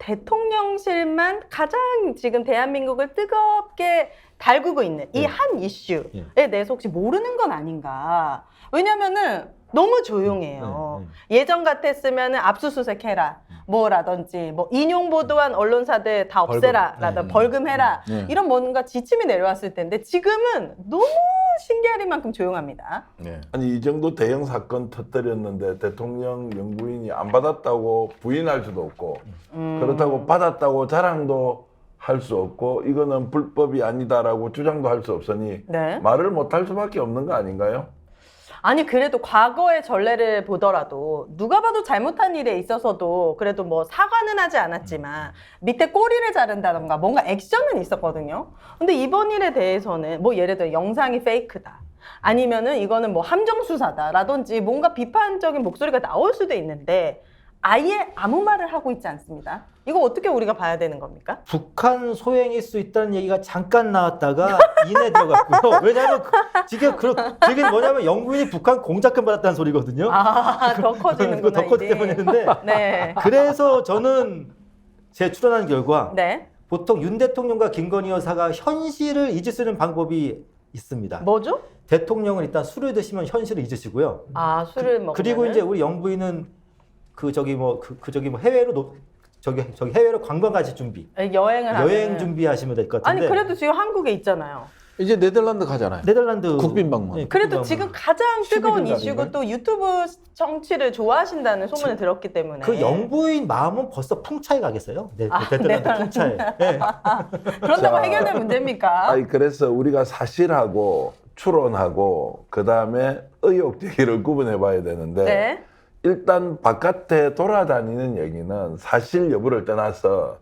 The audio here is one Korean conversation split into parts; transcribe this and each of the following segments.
대통령실만 가장 지금 대한민국을 뜨겁게 달구고 있는 이 한 이슈에 대해서 혹시 모르는 건 아닌가. 왜냐면은 너무 조용해요. 예전 같았으면 압수수색해라 뭐라든지 뭐 인용 보도한 언론사들 다 없애라 라든지 벌금해라 이런 뭔가 지침이 내려왔을 텐데 지금은 너무 신기할 만큼 조용합니다. 아니 이 정도 대형 사건 터뜨렸는데 대통령 영부인이 안 받았다고 부인할 수도 없고 그렇다고 받았다고 자랑도 할 수 없고 이거는 불법이 아니다라고 주장도 할 수 없으니 말을 못 할 수밖에 없는 거 아닌가요? 아니 그래도 과거의 전례를 보더라도 누가 봐도 잘못한 일에 있어서도 그래도 뭐 사과는 하지 않았지만 밑에 꼬리를 자른다던가 뭔가 액션은 있었거든요. 근데 이번 일에 대해서는 뭐 예를 들어 영상이 페이크다 아니면은 이거는 뭐 함정수사다라든지 뭔가 비판적인 목소리가 나올 수도 있는데 아예 아무 말을 하고 있지 않습니다. 이거 어떻게 우리가 봐야 되는 겁니까? 북한 소행일 수 있다는 얘기가 잠깐 나왔다가 이내 들어갔고요. 왜냐하면 지금 뭐냐면 영부인이 북한 공작금 받았다는 소리거든요. 아, 더 커지는구나. 더 커지기 때문에 했는데 네. 그래서 저는 제 추론한 결과 네. 보통 윤 대통령과 김건희 여사가 현실을 잊을 수 있는 방법이 있습니다. 뭐죠? 대통령은 일단 술을 드시면 현실을 잊으시고요. 아, 술을 먹으면 그리고 이제 우리 영부인은 해외로 해외로 관광 가실 준비. 여행 준비하시면 될 것 같은데. 아니 그래도 지금 한국에 있잖아요. 이제 네덜란드 가잖아요. 네덜란드 국빈 방문. 네, 그래도 국빈 지금 방문. 가장 뜨거운 11일 이슈고 날인가요? 또 유튜브 정치를 좋아하신다는 소문을 들었기 때문에 그 영부인 마음은 벌써 풍차에 가겠어요. 네, 네덜란드 풍차에. 네. 그런다고 자, 해결될 문제입니까? 아니 그래서 우리가 사실하고 추론하고 그 다음에 의혹 제기를 구분해 봐야 되는데 네. 일단 바깥에 돌아다니는 얘기는 사실 여부를 떠나서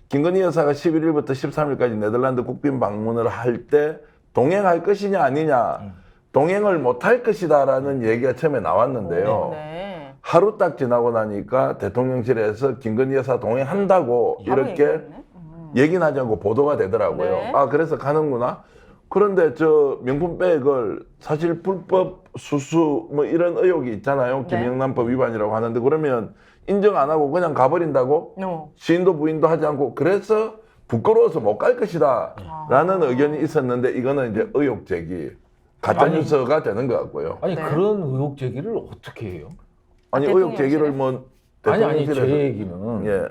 김건희 여사가 11일부터 13일까지 네덜란드 국빈 방문을 할 때 동행할 것이냐 아니냐 동행을 못할 것이다라는 얘기가 처음에 나왔는데요. 네. 하루 딱 지나고 나니까 대통령실에서 김건희 여사 동행한다고 이렇게 얘기는 하지 않고 보도가 되더라고요. 네. 아 그래서 가는구나. 그런데 저 명품백을 사실 불법 수수 뭐 이런 의혹이 있잖아요. 네. 김영란법 위반이라고 하는데 그러면 인정 안 하고 그냥 가버린다고? 시인도 부인도 하지 않고 그래서 부끄러워서 못 갈 것이다 라는 의견이 있었는데 이거는 이제 의혹 제기 가짜뉴스가 되는 것 같고요. 아니 그런 의혹 제기를 어떻게 해요? 아니 의혹 제기를 뭐 아니 제 대통령실에서 얘기는 예.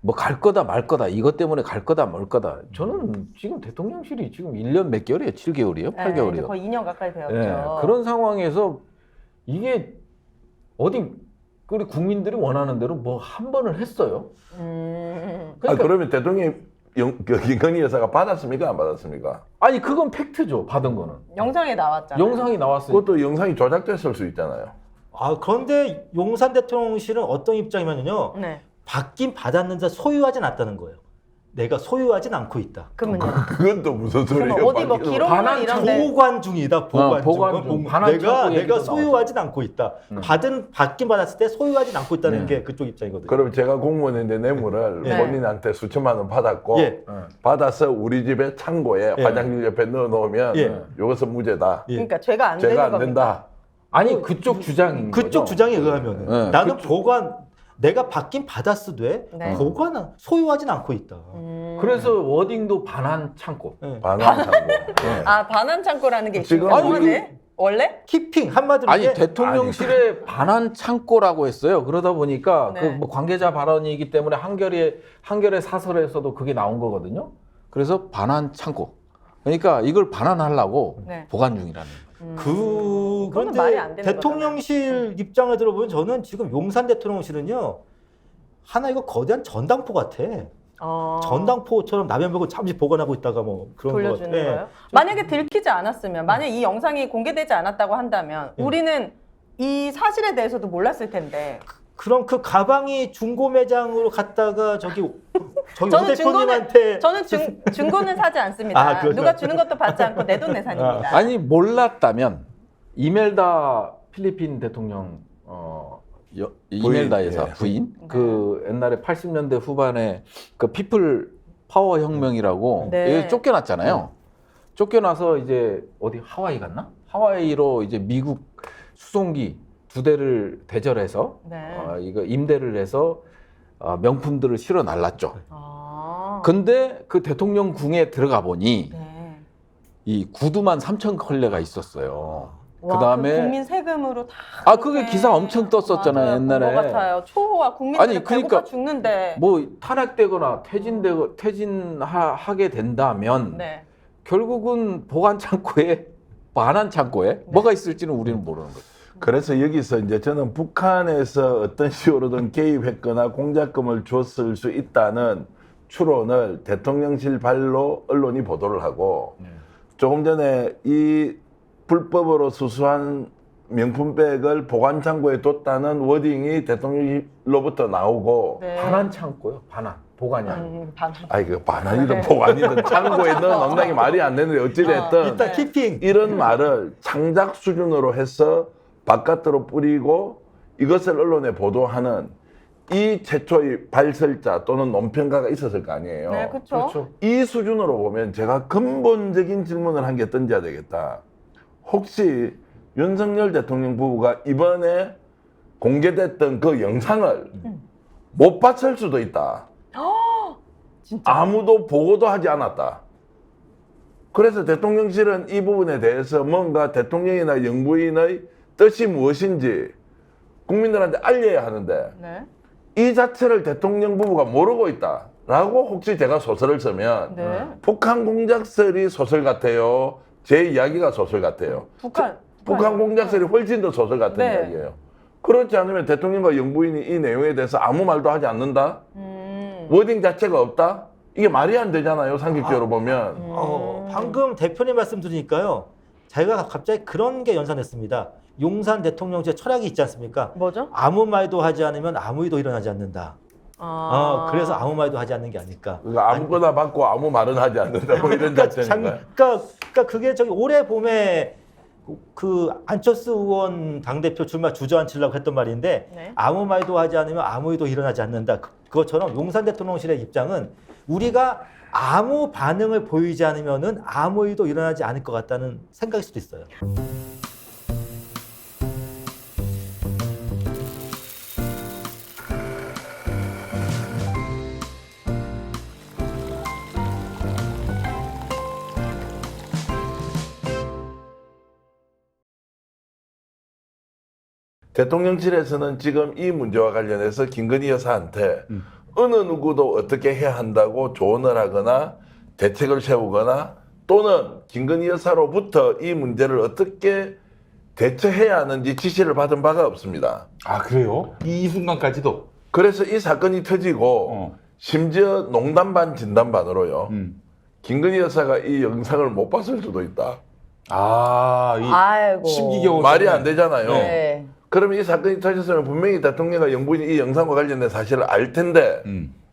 뭐 갈 거다 말 거다 이것 때문에 갈 거다 말 거다. 저는 지금 대통령실이 지금 1년 몇 개월이에요? 7개월이요? 8개월이요? 거의 2년 가까이 되었죠. 네, 그런 상황에서 이게 어디 우리 국민들이 원하는 대로 뭐 한 번을 했어요. 아, 그러면 대통령이 김건희 여사가 받았습니까? 안 받았습니까? 아니 그건 팩트죠. 받은 거는. 영상에 나왔잖아요. 영상이 나왔어요. 그것도 영상이 조작됐을 수 있잖아요. 아 그런데 용산 대통령실은 어떤 입장이면요. 네. 받긴 받았는데 소유하진 않다는 거예요. 내가 소유하진 않고 있다. 그러면요. 그건 또 무슨 소리예요? 어디 뭐 기록물 이런데 보관 중이다. 보관 보관 중. 중. 반환 창고 내가 얘기도 소유하진 않고 있다. 받긴 받았을 때 소유하진 않고 있다는 게 그쪽 입장이거든요. 그럼 제가 공무원인데 뇌물을 네. 본인한테 수천만 원 받았고 예. 받아서 우리 집에 창고에 예. 화장실 옆에 넣어놓으면 예. 이것은 무죄다. 예. 그러니까 죄가 안 되는 죄가 안 겁니다. 된다. 아니 그쪽 주장인 그쪽 거죠. 주장에 의하면은 네, 나는 내가 받긴 받았으되 네. 보관은 소유하진 않고 있다. 그래서 워딩도 반환 창고. 예. 반환 창고. 예. 아 반환 창고라는 게 지금 있군요. 아니, 네. 원래? 키핑 한마디로 아니 이게 대통령실에 반환 창고라고 했어요. 그러다 보니까 네. 그 뭐 관계자 발언이기 때문에 한겨레 사설에서도 그게 나온 거거든요. 그래서 반환 창고. 그러니까 이걸 반환하려고 네. 보관 중이라는. 그거는 말이 안 그런데 되는 대통령실 입장을 들어보면 저는 지금 용산 대통령실은요 하나 이거 거대한 전당포 같아. 전당포처럼 남현벽을 잠시 보관하고 있다가 뭐 그런 거 돌려주는 같아. 거예요? 만약에 들키지 않았으면, 만약 이 영상이 공개되지 않았다고 한다면 우리는 이 사실에 대해서도 몰랐을 텐데. 그럼 그 가방이 중고 매장으로 갔다가 저기 저는 대표님한테 저는 중고는 사지 않습니다. 아, 그렇죠. 누가 주는 것도 받지 않고 내돈내산입니다. 아니 몰랐다면 이멜다 필리핀 대통령 이멜다 여사 예. 부인 그 옛날에 80년대 후반에 그 피플 파워 혁명이라고 네. 이게 쫓겨났잖아요. 쫓겨나서 이제 어디 하와이 갔나? 하와이로 이제 미국 수송기 2대를 대절해서 네. 이거 임대를 해서 명품들을 실어 날랐죠. 아. 근데 그 대통령 궁에 들어가 보니 네. 이 구두만 3천 컬레가 있었어요. 와, 그다음에 국민 세금으로 다. 그게 그렇게. 기사 엄청 떴었잖아요, 맞아요. 옛날에. 본것 같아요. 초호와 국민들이 아니, 그러니까 배고파 죽는데. 뭐 탄핵되거나 퇴진하게 된다면 네. 결국은 보관 창고에 반환 창고에 뭐가 있을지는 우리는 모르는 거죠. 그래서 여기서 이제 저는 북한에서 어떤 식으로든 개입했거나 공작금을 줬을 수 있다는 추론을 대통령실 발로 언론이 보도를 하고 조금 전에 이 불법으로 수수한 명품백을 보관창고에 뒀다는 워딩이 대통령실로부터 나오고 네. 반환 창고요. 반환. 보관이 아니고. 반환. 아이 그 반환이든 네. 보관이든 창고에 넣어놓는 게 말이 안 되는데 어찌됐든 일단 네. 키핑. 이런 말을 창작 수준으로 해서 바깥으로 뿌리고 이것을 언론에 보도하는 이 최초의 발설자 또는 논평가가 있었을 거 아니에요. 네, 그렇죠. 이 수준으로 보면 제가 근본적인 질문을 한 개 던져야 되겠다. 혹시 윤석열 대통령 부부가 이번에 공개됐던 그 영상을 못 봤을 수도 있다. 진짜. 아무도 보고도 하지 않았다. 그래서 대통령실은 이 부분에 대해서 뭔가 대통령이나 영부인의 뜻이 무엇인지 국민들한테 알려야 하는데 네. 이 자체를 대통령 부부가 모르고 있다라고 혹시 제가 소설을 쓰면 네. 북한 공작설이 소설 같아요. 제 이야기가 소설 같아요. 북한 공작설이 훨씬 더 소설 같은 네. 이야기예요. 그렇지 않으면 대통령과 영부인이 이 내용에 대해서 아무 말도 하지 않는다? 워딩 자체가 없다? 이게 말이 안 되잖아요. 상식적으로 보면. 방금 대표님 말씀 들으니까요. 제가 갑자기 그런 게 연상됐습니다. 용산 대통령제 철학이 있지 않습니까? 뭐죠? 아무 말도 하지 않으면 아무 일도 일어나지 않는다. 그래서 아무 말도 하지 않는 게 아닐까. 그러니까 아무거나 받고 아무 말은 하지 않는다. 뭐 이런 자체니까요. 그러니까 그게 저기 올해 봄에 그 안철수 의원 당대표 출마 주저앉히려고 했던 말인데 네. 아무 말도 하지 않으면 아무 일도 일어나지 않는다. 그것처럼 용산 대통령실의 입장은 우리가 아무 반응을 보이지 않으면은 아무 일도 일어나지 않을 것 같다는 생각일 수도 있어요. 대통령실에서는 지금 이 문제와 관련해서 김건희 여사한테 어느 누구도 어떻게 해야 한다고 조언을 하거나 대책을 세우거나 또는 김건희 여사로부터 이 문제를 어떻게 대처해야 하는지 지시를 받은 바가 없습니다. 아 그래요? 이 순간까지도? 그래서 이 사건이 터지고 심지어 농담 반 진담 반으로요. 김건희 여사가 이 영상을 못 봤을 수도 있다. 아이고. 심기경호 말이 안 되잖아요. 네. 그러면 이 사건이 터졌으면 분명히 대통령과 영부인이 이 영상과 관련된 사실을 알 텐데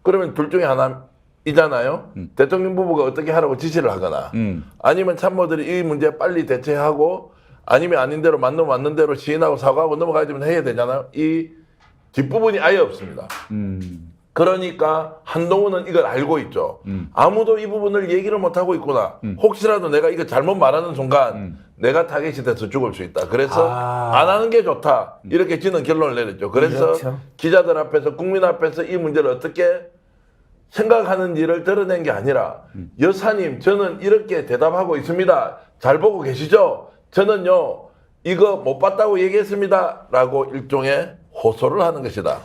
그러면 둘 중에 하나이잖아요. 대통령 부부가 어떻게 하라고 지시를 하거나 아니면 참모들이 이 문제에 빨리 대처하고 아니면 아닌 대로 맞는 대로 시인하고 사과하고 넘어가야 되면 해야 되잖아요. 이 뒷부분이 아예 없습니다. 그러니까 한동훈은 이걸 알고 있죠. 아무도 이 부분을 얘기를 못하고 있구나. 혹시라도 내가 이거 잘못 말하는 순간 내가 타겟이 돼서 죽을 수 있다. 그래서 안 하는 게 좋다. 이렇게 지는 결론을 내렸죠. 그래서 그렇죠. 기자들 앞에서 국민 앞에서 이 문제를 어떻게 생각하는지를 드러낸 게 아니라 여사님 저는 이렇게 대답하고 있습니다. 잘 보고 계시죠? 저는요 이거 못 봤다고 얘기했습니다. 라고 일종의 호소를 하는 것이다.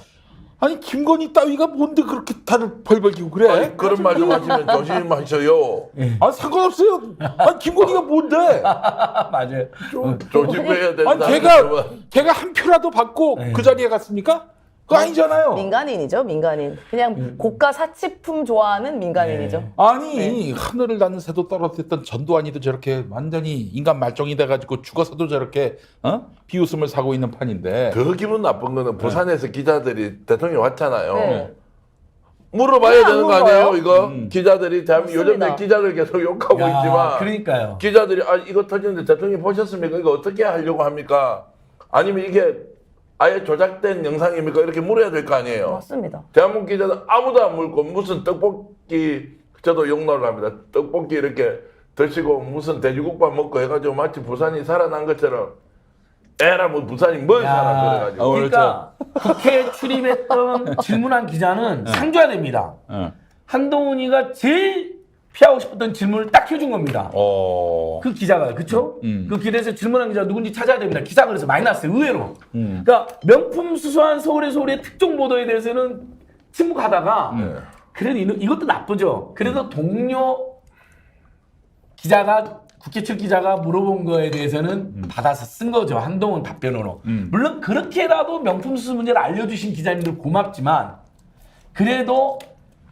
아니 김건희 따위가 뭔데 그렇게 다들 벌벌기고 그래? 아니, 그런 말 좀 하시면 조심하셔요. 아 상관없어요. 아니 김건희가 뭔데? 맞아요. 좀 조심해야 된다. 아니 걔가 한 표라도 받고 그 자리에 갔습니까? 그거 아니잖아요. 민간인이죠, 민간인. 그냥 고가 사치품 좋아하는 민간인이죠. 아니 하늘을 나는 새도 떨어졌던 전두환이도 저렇게 완전히 인간 말종이 돼가지고 죽어서도 저렇게 비웃음을 사고 있는 판인데. 더 기분 나쁜 거는 부산에서 기자들이 대통령이 왔잖아요. 네. 물어봐야 왜 안 되는 거 물어봐요? 아니에요? 이거 기자들이 요즘 맞습니다. 기자들 계속 욕하고 있지만 그러니까요. 기자들이 이거 터지는데 대통령이 보셨습니까? 이거 어떻게 하려고 합니까? 아니면 이게 아예 조작된 영상입니까? 이렇게 물어야 될 거 아니에요. 맞습니다. 대한민국 기자들 아무도 안 물고 무슨 떡볶이 저도 욕설을 합니다. 떡볶이 이렇게 드시고 무슨 돼지국밥 먹고 해가지고 마치 부산이 살아난 것처럼 에라 뭐 부산이 뭘 야, 살아 그래가지고. 그러니까 국회 출입했던 질문한 기자는 상줘야 됩니다. 응. 한동훈이가 제일 피하고 싶었던 질문을 딱 해준 겁니다. 어. 그 기자가 그쵸? 그 길에서 질문한 기자 누군지 찾아야 됩니다. 기사 그래서 많이 났어요. 의외로. 그러니까 명품 수수한 서울의 소리의 특종 보도에 대해서는 침묵하다가 그래도 이것도 나쁘죠. 그래도 동료 기자가 국회 출 기자가 물어본 거에 대해서는 받아서 쓴 거죠. 한동훈 답변으로. 물론 그렇게라도 명품 수수 문제를 알려주신 기자님들 고맙지만 그래도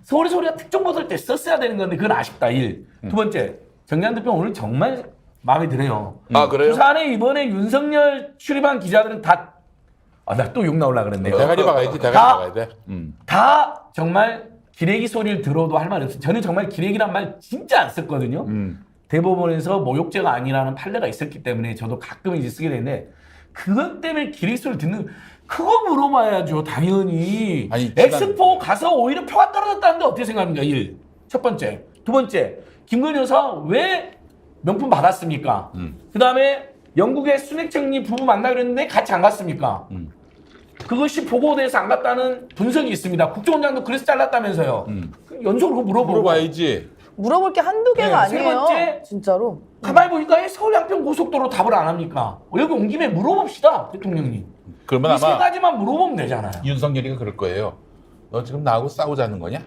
서울의 소리가 특종 보도할 때 썼어야 되는 건데 그건 아쉽다. 1. 두 번째, 정리한 대표 오늘 정말 마음에 드네요. 아 그래요? 부산에 이번에 윤석열 출입한 기자들은 다, 나 또 욕 나오려고 그랬네. 대가리 박아야지, 대가리 다- 박아야 돼. 다 정말 기레기 소리를 들어도 할 말이 없어요. 저는 정말 기레기란 말 진짜 안 썼거든요. 대법원에서 모욕죄가 아니라는 판례가 있었기 때문에 저도 가끔 이제 쓰게 되는데 그것 때문에 기레기 소리를 듣는 그거 물어봐야죠. 당연히. 아니, 엑스포 가서 오히려 표가 떨어졌다는데 어떻게 생각합니까? 1. 첫 번째. 두 번째. 김건희 여사 왜 명품 받았습니까? 그 다음에 영국의 순핵청리 부부 만나기로 했는데 같이 안 갔습니까? 그것이 보고돼서 안 갔다는 분석이 있습니다. 국정원장도 그래서 잘랐다면서요. 연속으로 물어보고. 물어봐야지. 물어볼 게 한두 개가 네, 세 아니에요. 번째. 진짜로. 가만히 보니까 왜 서울 양평 고속도로 답을 안 합니까? 여기 온 김에 물어봅시다, 대통령님. 그러면 이 세 아마 가지만 물어보면 되잖아요. 윤석열이가 그럴 거예요. 너 지금 나하고 싸우자는 거냐?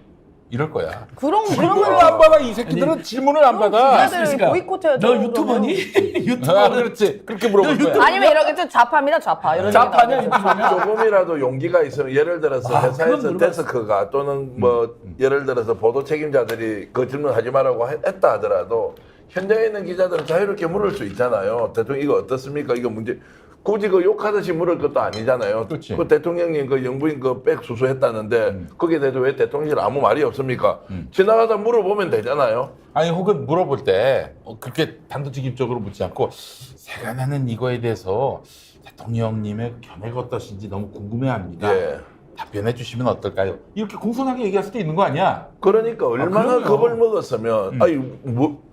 이럴 거야. 그러면 질문을 안 받아. 이 새끼들은 질문을 안 받아. 기자들 보이콧해야죠. 너 유튜버니? 아, 유튜버. 그렇지. 그렇게 물어볼 거야. 아니면 이렇게 좌파입니다, 좌파. 이런 좌파냐, 얘기 나오죠. 유튜버냐? 조금이라도 용기가 있으면 예를 들어서 그건 회사에서 모르겠어. 데스크가 또는 뭐 예를 들어서 보도 책임자들이 그 질문하지 말라고 했다 하더라도 현장에 있는 기자들은 자유롭게 물을 수 있잖아요. 대통령 이거 어떻습니까? 이거 문제 굳이 그 욕하듯이 물을 것도 아니잖아요. 그렇지. 그 대통령님 그 영부인 그 백 수수했다는데 거기에 대해서 왜 대통령실 아무 말이 없습니까? 지나가다 물어보면 되잖아요. 아니 혹은 물어볼 때 그렇게 단도직입적으로 묻지 않고 세간하는 이거에 대해서 대통령님의 견해가 어떠신지 너무 궁금해합니다. 예. 답변해 주시면 어떨까요? 이렇게 공손하게 얘기할 수도 있는 거 아니야? 그러니까 얼마나 그럼요. 겁을 먹었으면 아니 뭐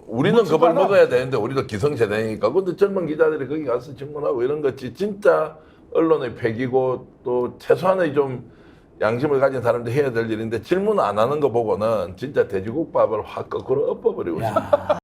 우리는 묻지도 겁을 않아. 먹어야 되는데 우리도 기성세대니까 근데 젊은 기자들이 거기 가서 질문하고 이런 거지 진짜 언론의 폐기고 또 최소한의 좀 양심을 가진 사람들이 해야 될 일인데 질문 안 하는 거 보고는 진짜 돼지국밥을 확 거꾸로 엎어버리고 싶어. 야.